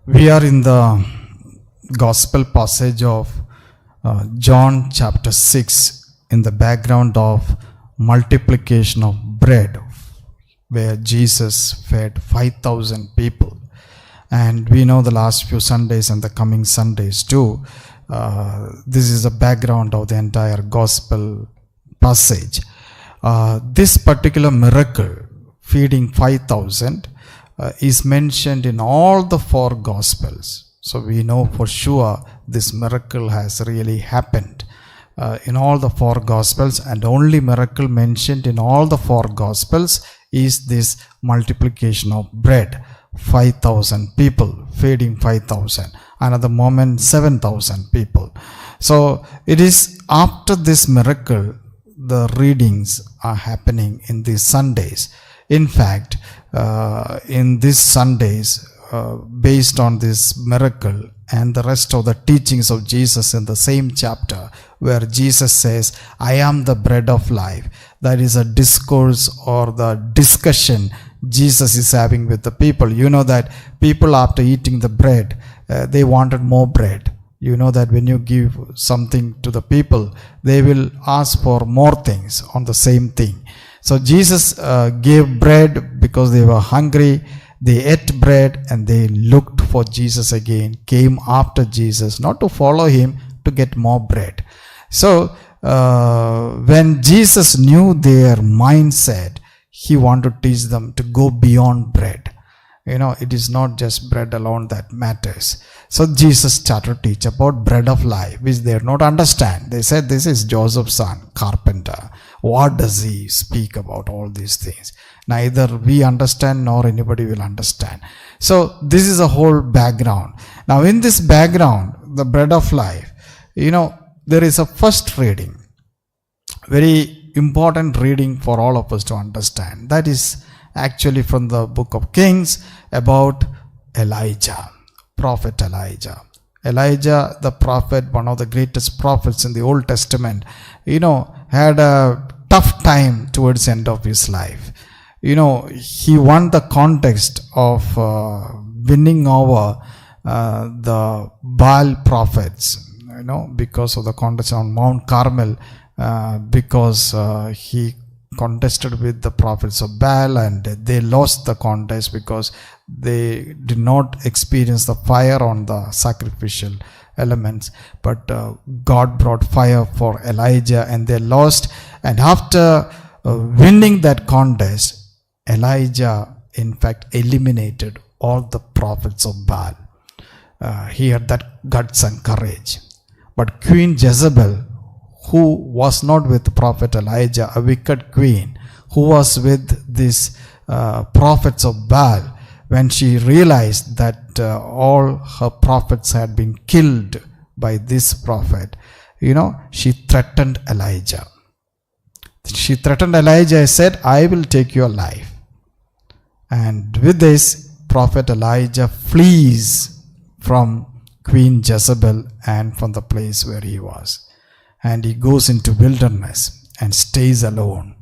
We are in the gospel passage of John chapter 6 in the background of multiplication of bread, where Jesus fed 5,000 people. And we know the last few Sundays and the coming Sundays too. This is the background of the entire gospel passage. This particular miracle, feeding 5,000, is mentioned in all the four gospels. So we know for sure this miracle has really happened in all the four gospels, and only miracle mentioned in all the four gospels is this multiplication of bread. 5,000 people, feeding 5,000. Another moment 7,000 people. So it is after this miracle the readings are happening in these Sundays. In fact, in these Sundays, based on this miracle and the rest of the teachings of Jesus in the same chapter, where Jesus says, I am the bread of life. That is a discourse or the discussion Jesus is having with the people. You know that people, after eating the bread, they wanted more bread. You know that when you give something to the people, they will ask for more things on the same thing. So Jesus gave bread because they were hungry. They ate bread and they looked for Jesus again, came after Jesus, not to follow him, to get more bread. So when Jesus knew their mindset, he wanted to teach them to go beyond bread. You know, it is not just bread alone that matters. So Jesus started to teach about bread of life, which they did not understand. They said, this is Joseph's son, carpenter. What does he speak about all these things? Neither we understand nor anybody will understand. So this is a whole background. Now in this background, the bread of life, you know, there is a first reading. Very important reading for all of us to understand. That is actually from the book of Kings about Elijah, prophet Elijah. Elijah, the prophet, one of the greatest prophets in the Old Testament, you know, had a tough time towards the end of his life. You know, he won the contest of winning over the Baal prophets, you know, because of the contest on Mount Carmel, because he contested with the prophets of Baal, and they lost the contest because they did not experience the fire on the sacrificial elements. But God brought fire for Elijah and they lost. And after winning that contest, Elijah in fact eliminated all the prophets of Baal. He had that guts and courage. But Queen Jezebel, who was not with prophet Elijah, a wicked queen, who was with these prophets of Baal, when she realized that all her prophets had been killed by this prophet, you know, she threatened Elijah. She threatened Elijah and said, I will take your life. And with this, prophet Elijah flees from Queen Jezebel and from the place where he was. And he goes into wilderness and stays alone.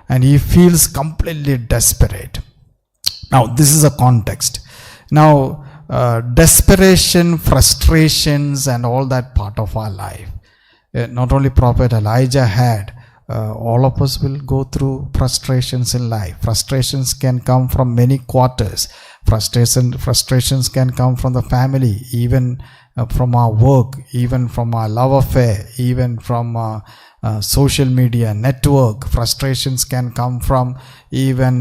And he feels completely desperate. Now, this is a context. Now, desperation, frustrations, and all that part of our life. Not only prophet Elijah had, all of us will go through frustrations in life. Frustrations can come from many quarters. Frustrations can come from the family, even from our work, even from our love affair, even from social media network. Frustrations can come from even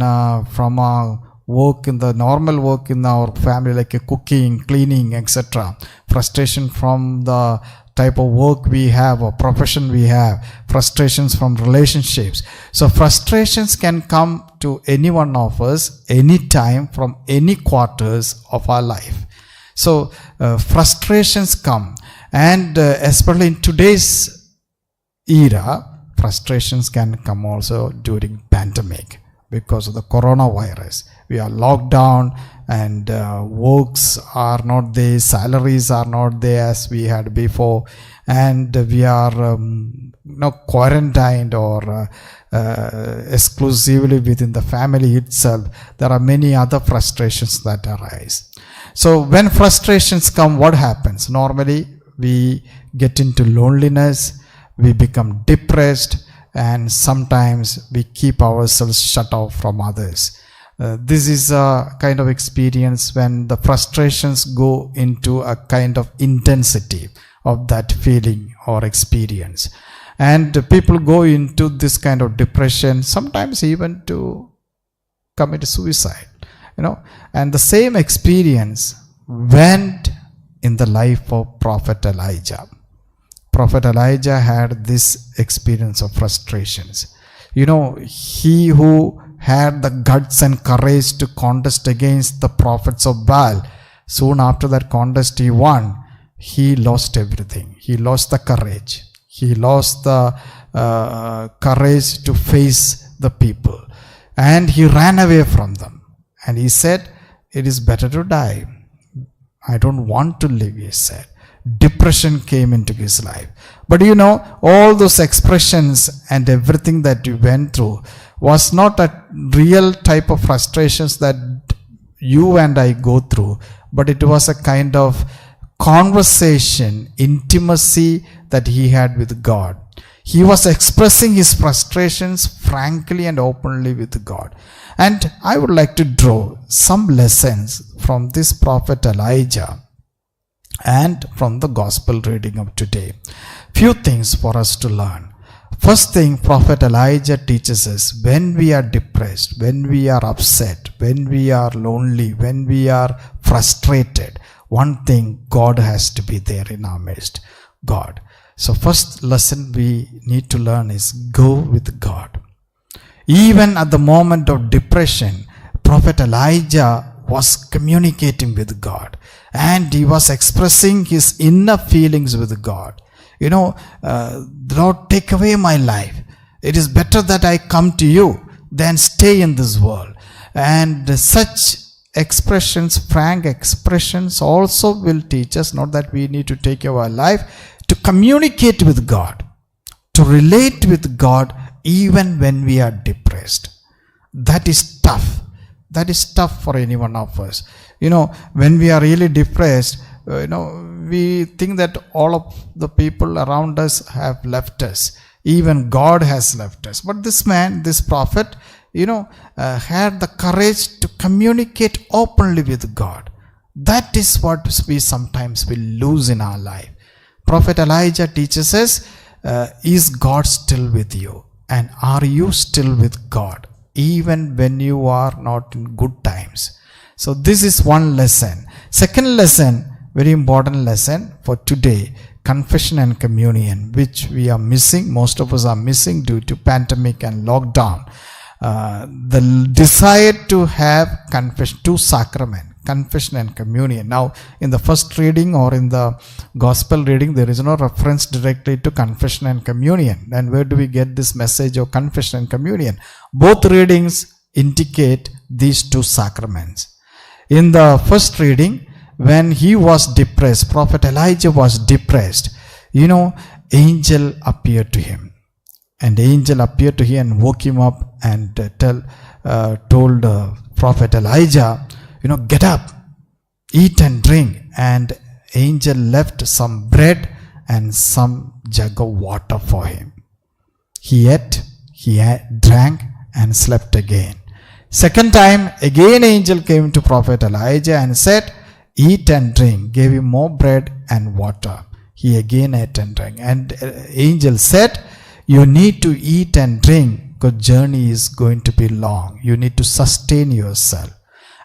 from our work, in the normal work in our family, like cooking, cleaning, etc. Frustration from the type of work we have or profession we have. Frustrations from relationships. So frustrations can come to any one of us anytime from any quarters of our life. So frustrations come, and especially in today's era, frustrations can come also during pandemic because of the coronavirus. We are locked down and works are not there, salaries are not there as we had before, and we are quarantined or exclusively within the family itself, there are many other frustrations that arise. So when frustrations come, what happens? Normally we get into loneliness, we become depressed, and sometimes we keep ourselves shut off from others. This is a kind of experience when the frustrations go into a kind of intensity of that feeling or experience. And people go into this kind of depression, sometimes even to commit suicide. And the same experience went in the life of Prophet Elijah. Prophet Elijah had this experience of frustrations. He who had the guts and courage to contest against the prophets of Baal, soon after that contest he won, he lost everything. He lost the courage. He lost the courage to face the people. And he ran away from them. And he said, it is better to die. I don't want to live, he said. Depression came into his life. But all those expressions and everything that you went through was not a real type of frustrations that you and I go through, but it was a kind of conversation, intimacy that he had with God. He was expressing his frustrations frankly and openly with God. And I would like to draw some lessons from this prophet Elijah and from the gospel reading of today. Few things for us to learn. First thing, Prophet Elijah teaches us, when we are depressed, when we are upset, when we are lonely, when we are frustrated, one thing, God has to be there in our midst. God. So first lesson we need to learn is go with God. Even at the moment of depression, Prophet Elijah was communicating with God, and he was expressing his inner feelings with God. Lord, take away my life. It is better that I come to you than stay in this world. And such expressions, frank expressions, also will teach us not that we need to take our life, to communicate with God, to relate with God even when we are depressed. That is tough. That is tough for any one of us. When we are really depressed, we think that all of the people around us have left us. Even God has left us. But this man, this prophet, had the courage to communicate openly with God. That is what we sometimes will lose in our life. Prophet Elijah teaches us, is God still with you? And are you still with God, even when you are not in good times? So this is one lesson. Second lesson, very important lesson for today, confession and communion, which we are missing. Most of us are missing due to pandemic and lockdown. The desire to have confession, two sacrament, confession and communion. Now, in the first reading or in the gospel reading, there is no reference directly to confession and communion. And where do we get this message of confession and communion? Both readings indicate these two sacraments. In the first reading, when he was depressed, Prophet Elijah was depressed, angel appeared to him. And the angel appeared to him and woke him up and told Prophet Elijah, get up, eat and drink. And angel left some bread and some jug of water for him. He ate, drank and slept again. Second time, again angel came to Prophet Elijah and said, eat and drink, gave him more bread and water. He again ate and drank. And angel said, you need to eat and drink because journey is going to be long. You need to sustain yourself.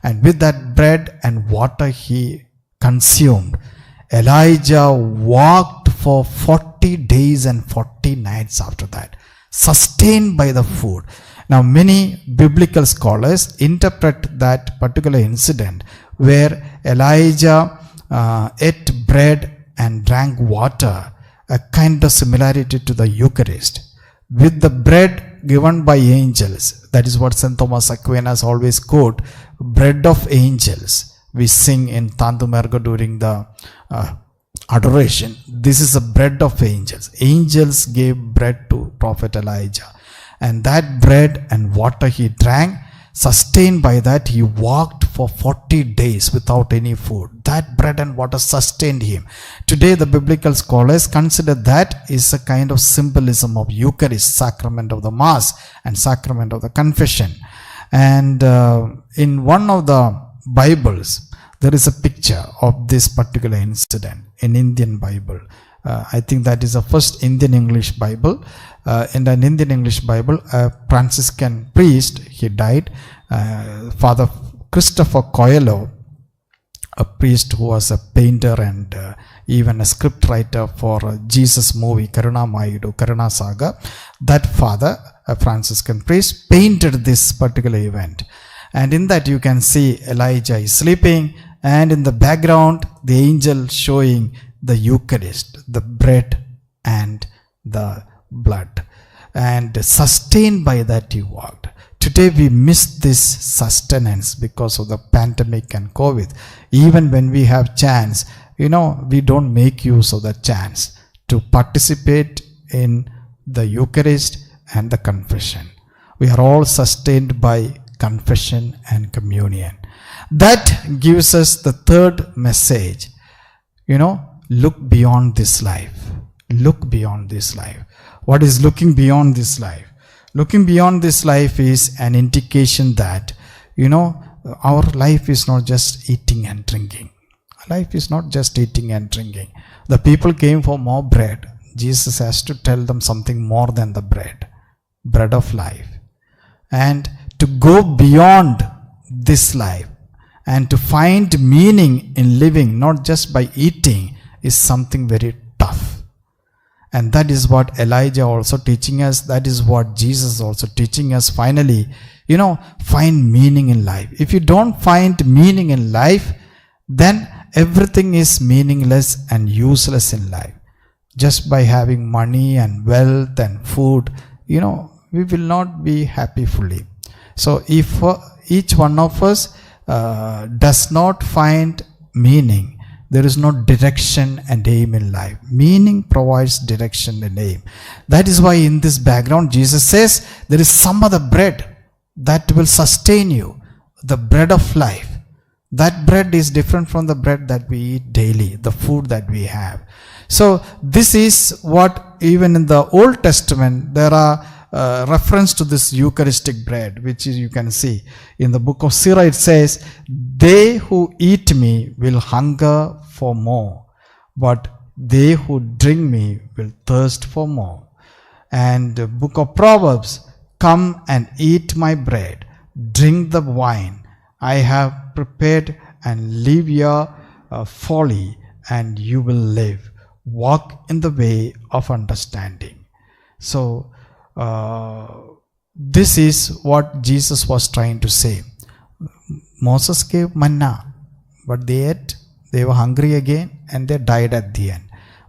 And with that bread and water he consumed, Elijah walked for 40 days and 40 nights after that, sustained by the food. Now many biblical scholars interpret that particular incident where Elijah ate bread and drank water, a kind of similarity to the Eucharist. With the bread given by angels, that is what St. Thomas Aquinas always quote, bread of angels. We sing in Tandumerga during the adoration. This is the bread of angels. Angels gave bread to Prophet Elijah. And that bread and water he drank, sustained by that, he walked for 40 days without any food. That bread and water sustained him. Today, the biblical scholars consider that is a kind of symbolism of Eucharist, sacrament of the Mass and sacrament of the confession. And in one of the Bibles, there is a picture of this particular incident in Indian Bible. I think that is the first Indian English Bible. In an Indian English Bible, a Franciscan priest, he died, Father Christopher Coelho, a priest who was a painter and even a script writer for Jesus movie Karuna Mayudu, Karuna Saga. That father, a Franciscan priest, painted this particular event. And in that you can see Elijah is sleeping, and in the background the angel showing the Eucharist, the bread and the blood, and sustained by that he walked. Today we miss this sustenance because of the pandemic and COVID. Even when we have chance, we don't make use of the chance to participate in the Eucharist and the confession. We are all sustained by confession and communion. That gives us the third message. Look beyond this life. Look beyond this life. What is looking beyond this life? Looking beyond this life is an indication that, our life is not just eating and drinking. Life is not just eating and drinking. The people came for more bread. Jesus has to tell them something more than the bread of life. And to go beyond this life and to find meaning in living, not just by eating, is something very tough. And that is what Elijah also teaching us. That is what Jesus also teaching us. Finally, find meaning in life. If you don't find meaning in life, then everything is meaningless and useless in life. Just by having money and wealth and food, we will not be happy fully. So if each one of us does not find meaning, there is no direction and aim in life. Meaning provides direction and aim. That is why in this background Jesus says there is some other bread that will sustain you, the bread of life. That bread is different from the bread that we eat daily, the food that we have. So this is what even in the Old Testament there are reference to this Eucharistic bread, which is, you can see in the book of Sirach, it says, they who eat me will hunger for more, but they who drink me will thirst for more. And the book of Proverbs, come and eat my bread, drink the wine I have prepared, and leave your folly, and you will live. Walk in the way of understanding. So this is what Jesus was trying to say. Moses gave manna, but they ate, they were hungry again, and they died at the end.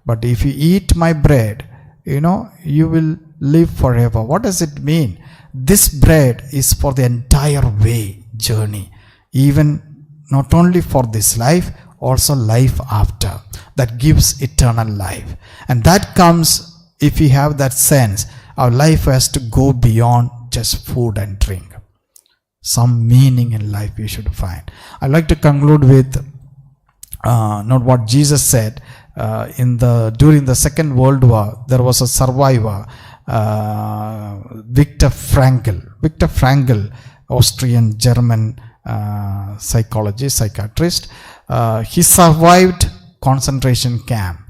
But if you eat my bread, you will live forever. What does it mean? This bread is for the entire way journey, even not only for this life, also life after, that gives eternal life. And that comes if we have that sense. Our life has to go beyond just food and drink. Some meaning in life we should find. I'd like to conclude with not what Jesus said. During the Second World War, there was a survivor, Viktor Frankl. Viktor Frankl, Austrian-German psychiatrist. He survived concentration camp.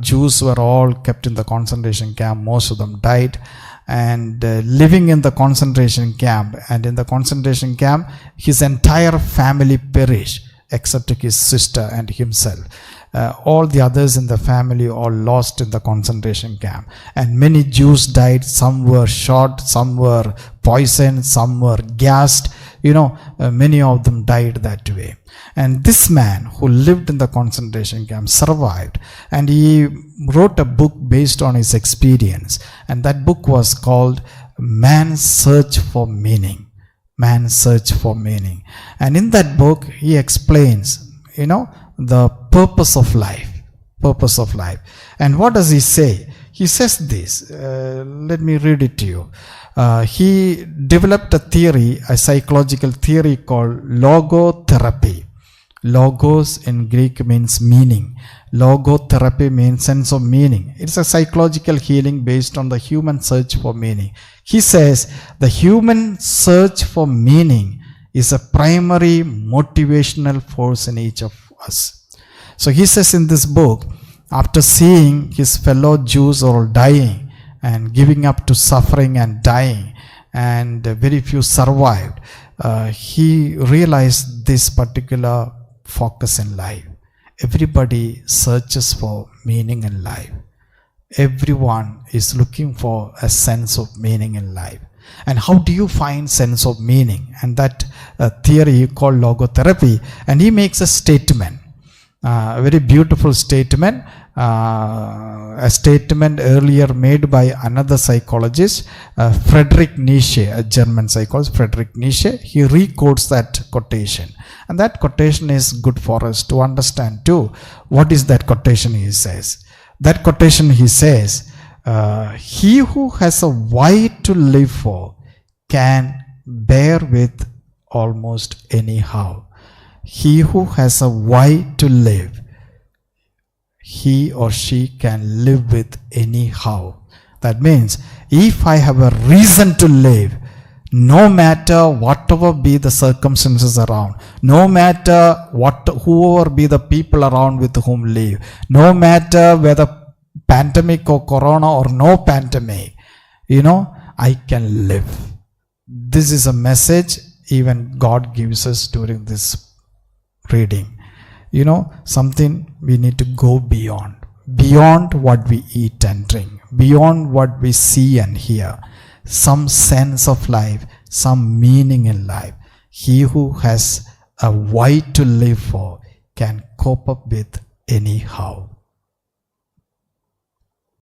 Jews were all kept in the concentration camp. Most of them died. And living in the concentration camp, and in the concentration camp, his entire family perished except his sister and himself. All the others in the family all lost in the concentration camp. And many Jews died. Some were shot, some were poisoned, some were gassed. Many of them died that way. And this man who lived in the concentration camp survived, and he wrote a book based on his experience. And that book was called Man's Search for Meaning. Man's Search for Meaning. And in that book he explains, the purpose of life. purpose of life. And what does he say? He says this. Let me read it to you. He developed a theory, a psychological theory called logotherapy. Logos in Greek means meaning. Logotherapy means sense of meaning. It's a psychological healing based on the human search for meaning. He says the human search for meaning is a primary motivational force in each of us. So he says in this book, after seeing his fellow Jews all dying and giving up to suffering and dying, and very few survived, he realized this particular focus in life. Everybody searches for meaning in life. Everyone is looking for a sense of meaning in life. And how do you find sense of meaning? And that theory called logotherapy. And he makes a statement, a very beautiful statement, a statement earlier made by another psychologist, Friedrich Nietzsche, a German psychologist, Friedrich Nietzsche. He requotes that quotation. And that quotation is good for us to understand too. What is that quotation he says? That quotation he says, he who has a why to live for can bear with almost anyhow. He who has a why to live, he or she can live with anyhow. That means if I have a reason to live, no matter whatever be the circumstances around, no matter whoever be the people around with whom live, no matter whether pandemic or corona or no pandemic, I can live. This is a message even God gives us during this reading. Something we need to go beyond what we eat and drink, beyond what we see and hear. Some sense of life, some meaning in life. He who has a why to live for can cope up with anyhow.